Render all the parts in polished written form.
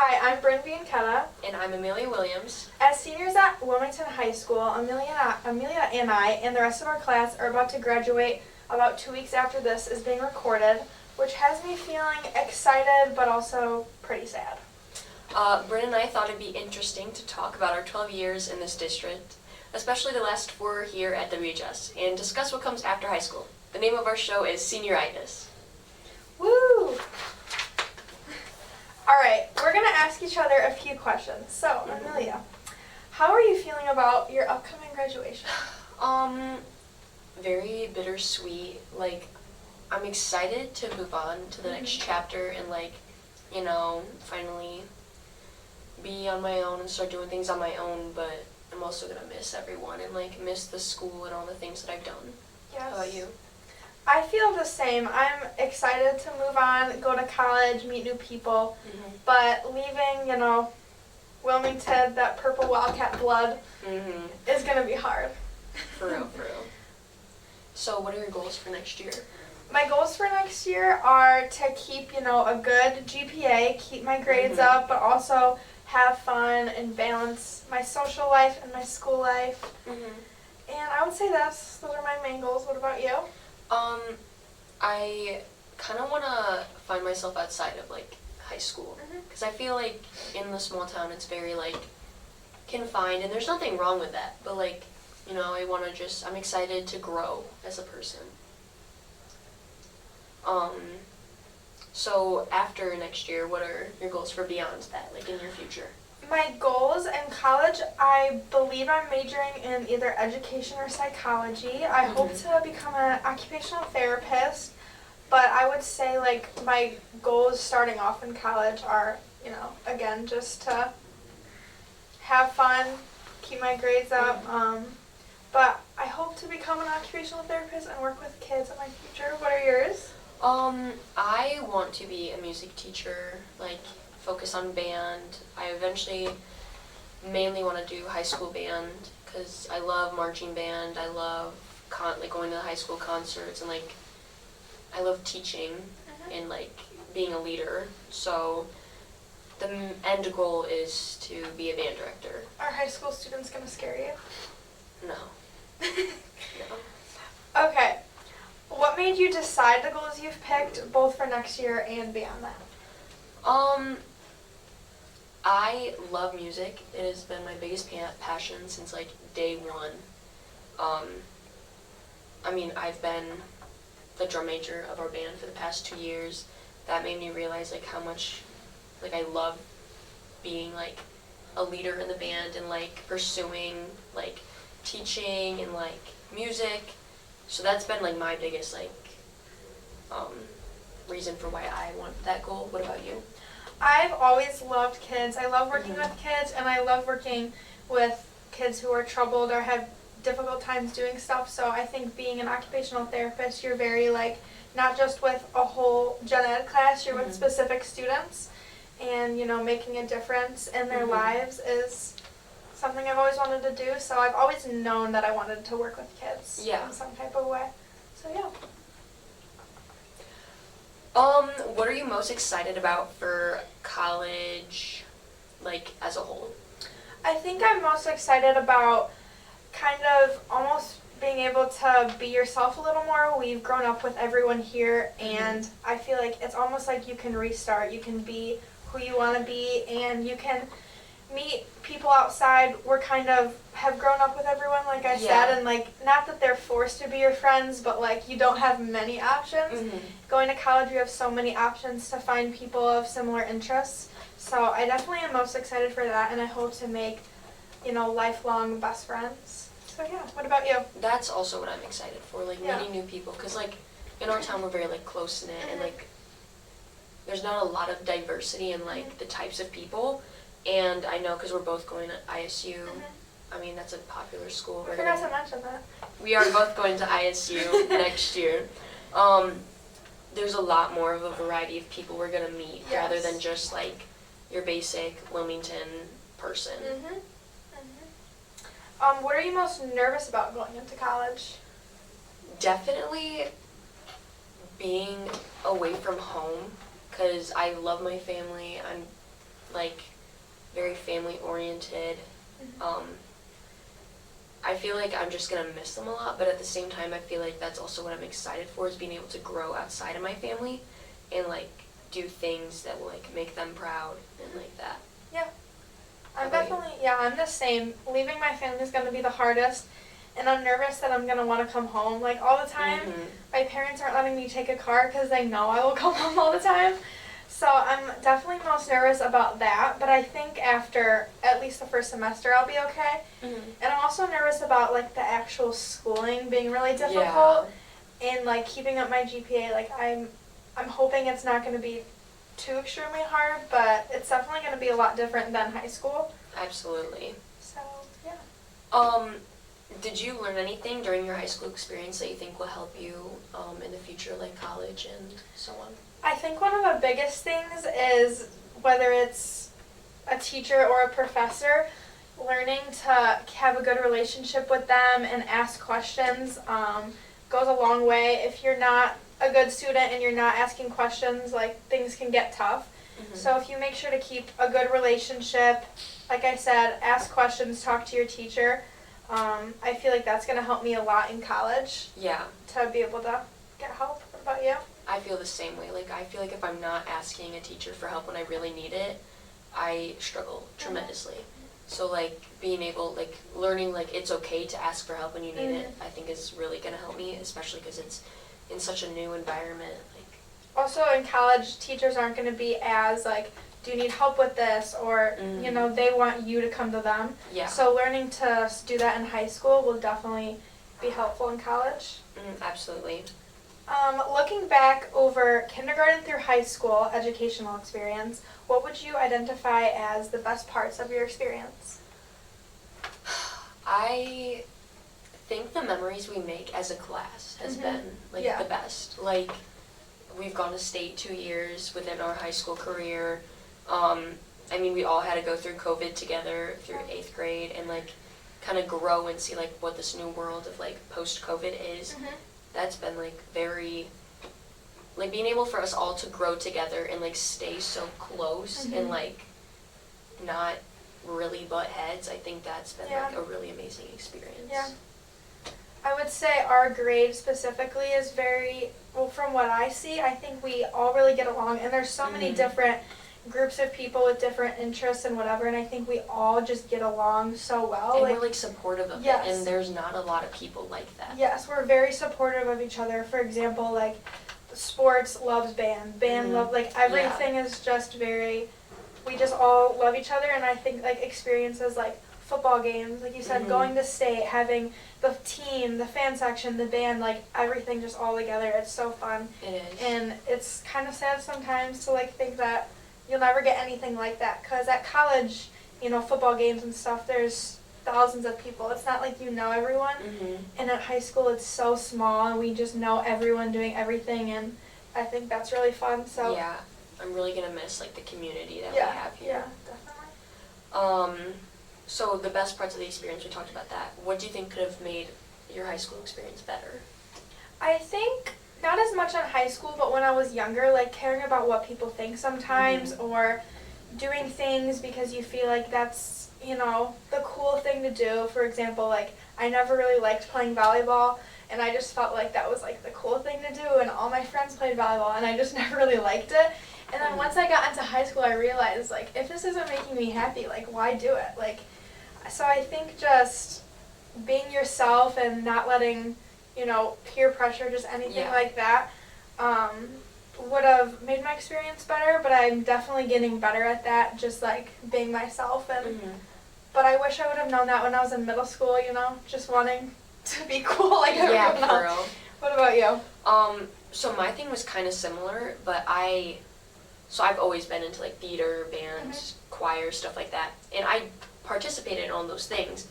Hi, I'm Bryn And I'm Amelia Williams. As seniors at Wilmington High School, Amelia and I and the rest of our class are about to graduate about 2 weeks after this is being recorded, which has me feeling excited but also pretty sad. Bryn and I thought it'd be interesting to talk about our 12 years in this district, especially the last 4 here at WHS, and discuss what comes after high school. The name of our show is Senioritis. Woo! Alright, we're going to ask each other a few questions. So, Amelia, how are you feeling about your upcoming graduation? Very bittersweet. I'm excited to move on to the next chapter and, finally be on my own and start doing things on my own, but I'm also going to miss everyone and, miss the school and all the things that I've done. Yes. How about you? I feel the same. I'm excited to move on, go to college, meet new people, but leaving, Wilmington, that purple Wildcat blood, is going to be hard. For real. So what are your goals for next year? My goals for next year are to keep, a good GPA, keep my grades up, but also have fun and balance my social life and my school life. And I would say those are my main goals. What about you? I kind of want to find myself outside of, high school. Because I feel like in the small town it's very, confined, and there's nothing wrong with that. But, I'm excited to grow as a person. So after next year, what are your goals for beyond that, in your future? My goals in college, I believe I'm majoring in either education or psychology. I hope to become an occupational therapist, but I would say my goals starting off in college are, again, just to have fun, keep my grades up, but I hope to become an occupational therapist and work with kids in my future. What are yours? I want to be a music teacher, focus on band. I eventually mainly want to do high school band because I love marching band. I love going to the high school concerts, and I love teaching and being a leader. So the end goal is to be a band director. Are high school students going to scare you? No. No. Okay. What made you decide the goals you've picked both for next year and beyond that? I love music. It has been my biggest passion since day one. I've been the drum major of our band for the past 2 years. That made me realize how much I love being a leader in the band and pursuing teaching and music. So that's been my biggest reason for why I want that goal. What about you? I've always loved kids. I love working with kids, and I love working with kids who are troubled or have difficult times doing stuff. So I think being an occupational therapist, you're very not just with a whole gen ed class, you're with specific students, and making a difference in their lives is something I've always wanted to do. So I've always known that I wanted to work with kids in some type of way. So yeah. What are you most excited about for college, as a whole? I think I'm most excited about kind of almost being able to be yourself a little more. We've grown up with everyone here, and I feel like it's almost like you can restart. You can be who you want to be, and you can meet people outside. We're kind of have grown up with everyone, like I said, and not that they're forced to be your friends, but you don't have many options. Going to college, you have so many options to find people of similar interests. So I definitely am most excited for that, and I hope to make, lifelong best friends. So yeah, what about you? That's also what I'm excited for, meeting new people, because in our town we're very close knit, and there's not a lot of diversity in the types of people. And I know because we're both going to ISU. That's a popular school. I forgot to mention that. We are both going to ISU next year. There's a lot more of a variety of people we're going to meet rather than just your basic Wilmington person. What are you most nervous about going into college? Definitely being away from home, because I love my family. I'm like very family oriented. I feel like I'm just gonna miss them a lot, but at the same time I feel like that's also what I'm excited for, is being able to grow outside of my family and like do things that will like make them proud and like that. Yeah. I'm How about you? definitely, yeah, I'm the same. Leaving my family is going to be the hardest, and I'm nervous that I'm going to want to come home like all the time. My parents aren't letting me take a car because they know I will come home all the time. So I'm definitely most nervous about that, but I think after at least the first semester I'll be okay. And I'm also nervous about like the actual schooling being really difficult and like keeping up my GPA. Like I'm hoping it's not going to be too extremely hard, but it's definitely going to be a lot different than high school. Absolutely. So, yeah. Did you learn anything during your high school experience that you think will help you in the future, like college and so on? I think one of the biggest things is, whether it's a teacher or a professor, learning to have a good relationship with them and ask questions goes a long way. If you're not a good student and you're not asking questions, like, things can get tough. So if you make sure to keep a good relationship, like I said, ask questions, talk to your teacher, I feel like that's going to help me a lot in college. Yeah. To be able to get help. What about you? I feel the same way. Like, I feel like if I'm not asking a teacher for help when I really need it, I struggle tremendously. So, like, being able, like, learning, like, it's okay to ask for help when you need it, I think is really going to help me, especially because it's in such a new environment. Like, also in college, teachers aren't going to be as, like, do you need help with this? Or, you know, they want you to come to them. Yeah. So learning to do that in high school will definitely be helpful in college. Absolutely. Looking back over kindergarten through high school educational experience, what would you identify as the best parts of your experience? I think the memories we make as a class has been, like, the best. Like, we've gone to state 2 years within our high school career. I mean, we all had to go through COVID together through 8th grade and, like, kind of grow and see, like, what this new world of, like, post-COVID is. That's been, like, very, like, being able for us all to grow together and, like, stay so close and, like, not really butt heads. I think that's been, like, a really amazing experience. Yeah. I would say our grade specifically is very, well, from what I see, I think we all really get along, and there's so many different groups of people with different interests and whatever, and I think we all just get along so well. And like, we're, like, supportive of it, and there's not a lot of people like that. Yes, we're very supportive of each other. For example, like, sports loves band love, like, everything is just very, we just all love each other, and I think, like, experiences like football games, like you said, going to state, having the team, the fan section, the band, like, everything just all together, it's so fun. It is. And it's kind of sad sometimes to, like, think that you'll never get anything like that, because at college, you know, football games and stuff, there's thousands of people. It's not like you know everyone. And at high school, it's so small, and we just know everyone doing everything, and I think that's really fun. So yeah, I'm really gonna miss, like, the community that we have here. Yeah, definitely. So the best parts of the experience, we talked about that. What do you think could have made your high school experience better? I think not as much on high school, but when I was younger, like, caring about what people think sometimes, or doing things because you feel like that's, you know, the cool thing to do. For example, like, I never really liked playing volleyball, and I just felt like that was, like, the cool thing to do, and all my friends played volleyball, and I just never really liked it. And then once I got into high school, I realized, like, if this isn't making me happy, like, why do it? Like, so I think just being yourself and not letting, you know, peer pressure, just anything like that, would have made my experience better, but I'm definitely getting better at that, just, like, being myself. And but I wish I would have known that when I was in middle school, you know, just wanting to be cool like everyone else. For real. What about you? So my thing was kind of similar, but I've always been into, like, theater, band, choir, stuff like that, and I participated in all those things,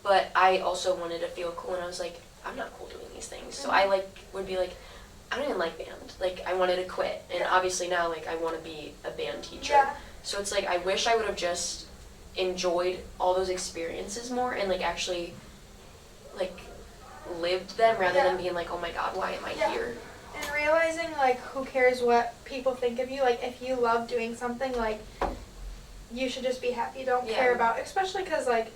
but I also wanted to feel cool, and I was like, I'm not cool doing these things. So I, like, would be like, I don't even like band. Like, I wanted to quit, and obviously now, like, I want to be a band teacher. So it's like, I wish I would have just enjoyed all those experiences more and, like, actually, like, lived them rather than being like, oh my god, why am I here? And realizing, like, who cares what people think of you. Like, if you love doing something, like, you should just be happy. Don't Yeah. care about, especially because, like,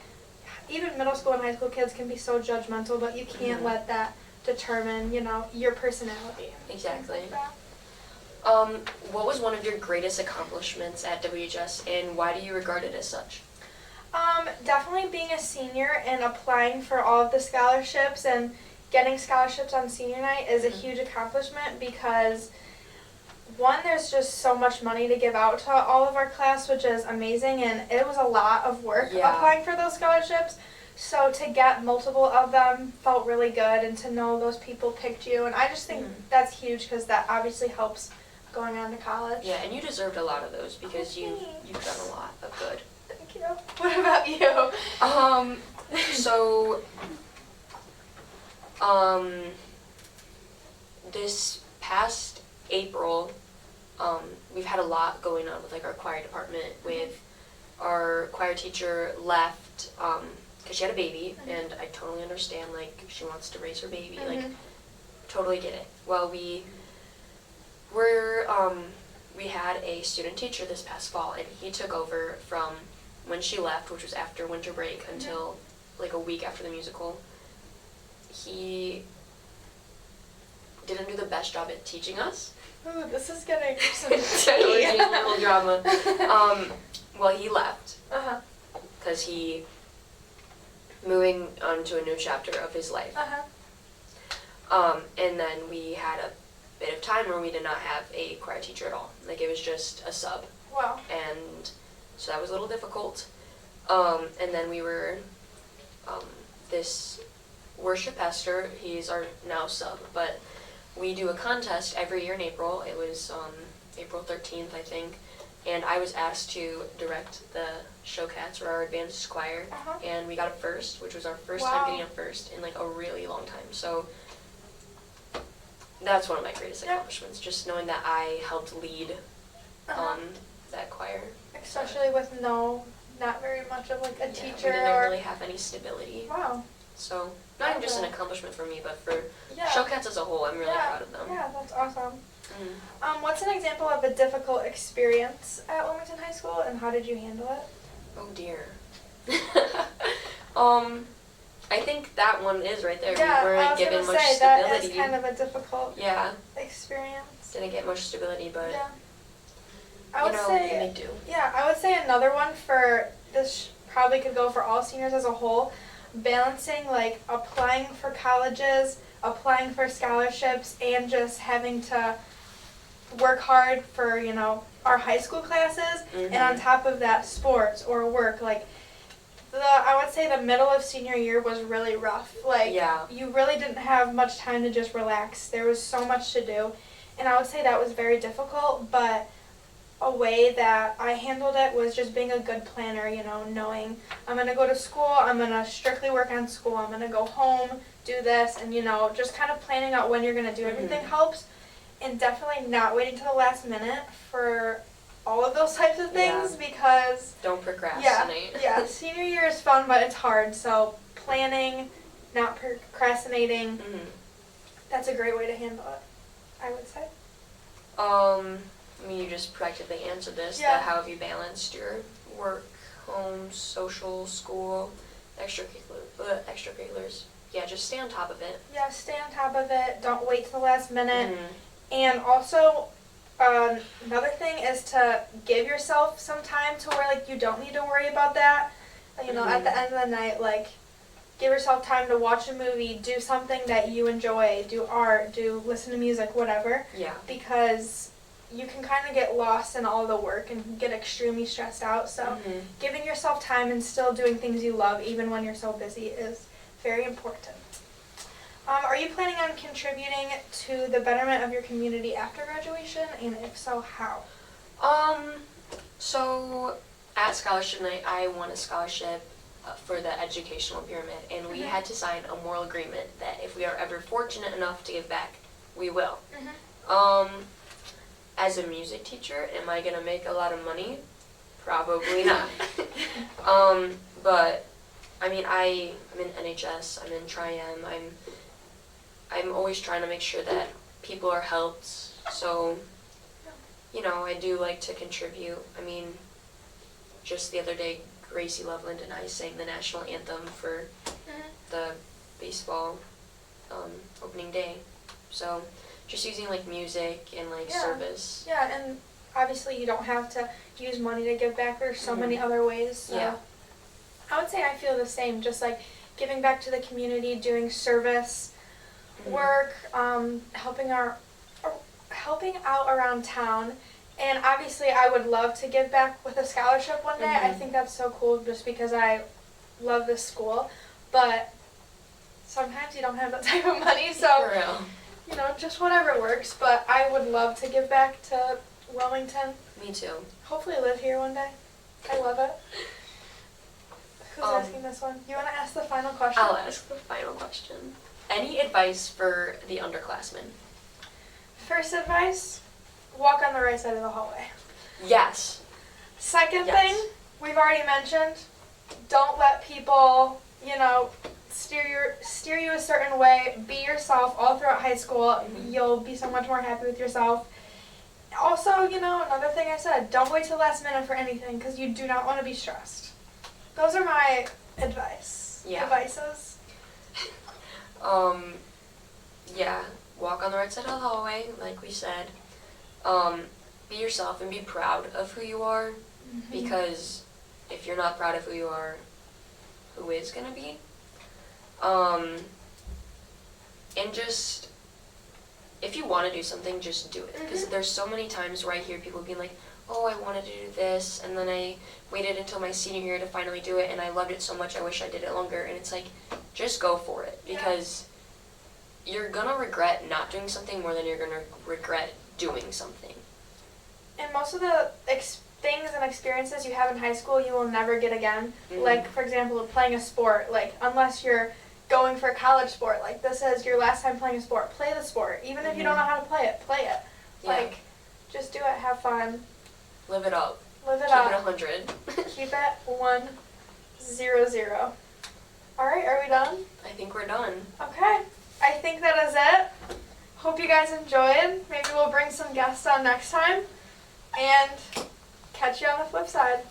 even middle school and high school kids can be so judgmental, but you can't let that determine, your personality. Exactly. Like that. What was one of your greatest accomplishments at WHS, and why do you regard it as such? Definitely being a senior and applying for all of the scholarships and getting scholarships on senior night is a huge accomplishment because, one, there's just so much money to give out to all of our class, which is amazing, and it was a lot of work applying for those scholarships. So to get multiple of them felt really good, and to know those people picked you, and I just think that's huge because that obviously helps going on to college. Yeah, and you deserved a lot of those because you've done a lot of good. Thank you. What about you? So, this past April, we've had a lot going on with, like, our choir department. With our choir teacher left, because she had a baby, and I totally understand, like, she wants to raise her baby, like, totally get it. Well, we had a student teacher this past fall, and he took over from when she left, which was after winter break, until like a week after the musical. He didn't do the best job at teaching us. Ooh, this is getting some A little drama. Well, he left because he moving on to a new chapter of his life. And then we had a bit of time where we did not have a choir teacher at all. Like, it was just a sub. Wow. And so that was a little difficult. And then we were, this worship pastor, he's our now sub, but we do a contest every year in April. It was April 13th, I think. And I was asked to direct the Showcats, or our advanced choir, and we got a first, which was our first time getting a first in, like, a really long time. So that's one of my greatest accomplishments, just knowing that I helped lead that choir. Especially with not very much of, like, a teacher. We didn't really have any stability. Wow. So not even just an accomplishment for me, but for Showcats as a whole, I'm really proud of them. Yeah, that's awesome. What's an example of a difficult experience at Wilmington High School, and how did you handle it? Oh dear. I think that one is right there. Yeah, we weren't given much stability. That is kind of a difficult experience. Didn't get much stability, but I would say they do. Yeah, I would say another one for this probably could go for all seniors as a whole. Balancing, like, applying for colleges, applying for scholarships, and just having to work hard for, our high school classes, and on top of that, sports or work. Like, I would say the middle of senior year was really rough. Like, you really didn't have much time to just relax. There was so much to do, and I would say that was very difficult, but a way that I handled it was just being a good planner, knowing I'm going to go to school, I'm going to strictly work on school, I'm going to go home, do this, and, just kind of planning out when you're going to do everything helps, and definitely not waiting to the last minute for all of those types of things because... Don't procrastinate. Yeah, senior year is fun, but it's hard, so planning, not procrastinating, that's a great way to handle it, I would say. I mean, you just practically answered this. That how have you balanced your work, home, social, school, extracurriculars? Yeah, just stay on top of it. Yeah, stay on top of it. Don't wait till the last minute. And also, another thing is to give yourself some time to where, like, you don't need to worry about that. At the end of the night, like, give yourself time to watch a movie, do something that you enjoy, do art, listen to music, whatever. Yeah. Because you can kind of get lost in all the work and get extremely stressed out. So giving yourself time and still doing things you love even when you're so busy is very important. Are you planning on contributing to the betterment of your community after graduation, and if so, how? So at scholarship night, I won a scholarship for the educational pyramid, and we had to sign a moral agreement that if we are ever fortunate enough to give back, we will. As a music teacher, am I gonna make a lot of money? Probably not. But I mean, I'm in NHS, I'm in Tri-M, I'm always trying to make sure that people are helped. So, I do like to contribute. I mean, just the other day, Gracie Loveland and I sang the national anthem for the baseball opening day. So just using like music and like service. Yeah, and obviously you don't have to use money to give back. There's so many other ways. So Yeah. I would say I feel the same, just like giving back to the community, doing service work, helping out around town. And obviously I would love to give back with a scholarship one day. I think that's so cool just because I love this school. But sometimes you don't have that type of money, so For real. you know, just whatever works. But I would love to give back to Wilmington. Me too. Hopefully live here one day. I love it. Who's asking this one? You want to ask the final question? I'll ask the final question. Any advice for the underclassmen? First advice, walk on the right side of the hallway. Yes. Second thing, we've already mentioned, don't let people, you know, steer you a certain way. Be yourself all throughout high school. You'll be so much more happy with yourself. Also, you know, another thing I said, don't wait till the last minute for anything because you do not want to be stressed. Those are my advices. Yeah, walk on the right side of the hallway, like we said. Be yourself and be proud of who you are, because if you're not proud of who you are, who is gonna be? And just, if you want to do something, just do it. Because there's so many times where I hear people being like, oh, I wanted to do this, and then I waited until my senior year to finally do it, and I loved it so much I wish I did it longer. And it's like, just go for it, because you're gonna regret not doing something more than you're gonna regret doing something. And most of the things and experiences you have in high school you will never get again. Like, for example, playing a sport. Like, unless you're going for a college sport, like this is your last time playing a sport, play the sport. Even if you don't know how to play it, play it. Like, just do it, have fun. Live it up. Live it Keep up. it 100. Keep it 100. Alright, are we done? I think we're done. Okay. I think that is it. Hope you guys enjoyed. Maybe we'll bring some guests on next time. And catch you on the flip side.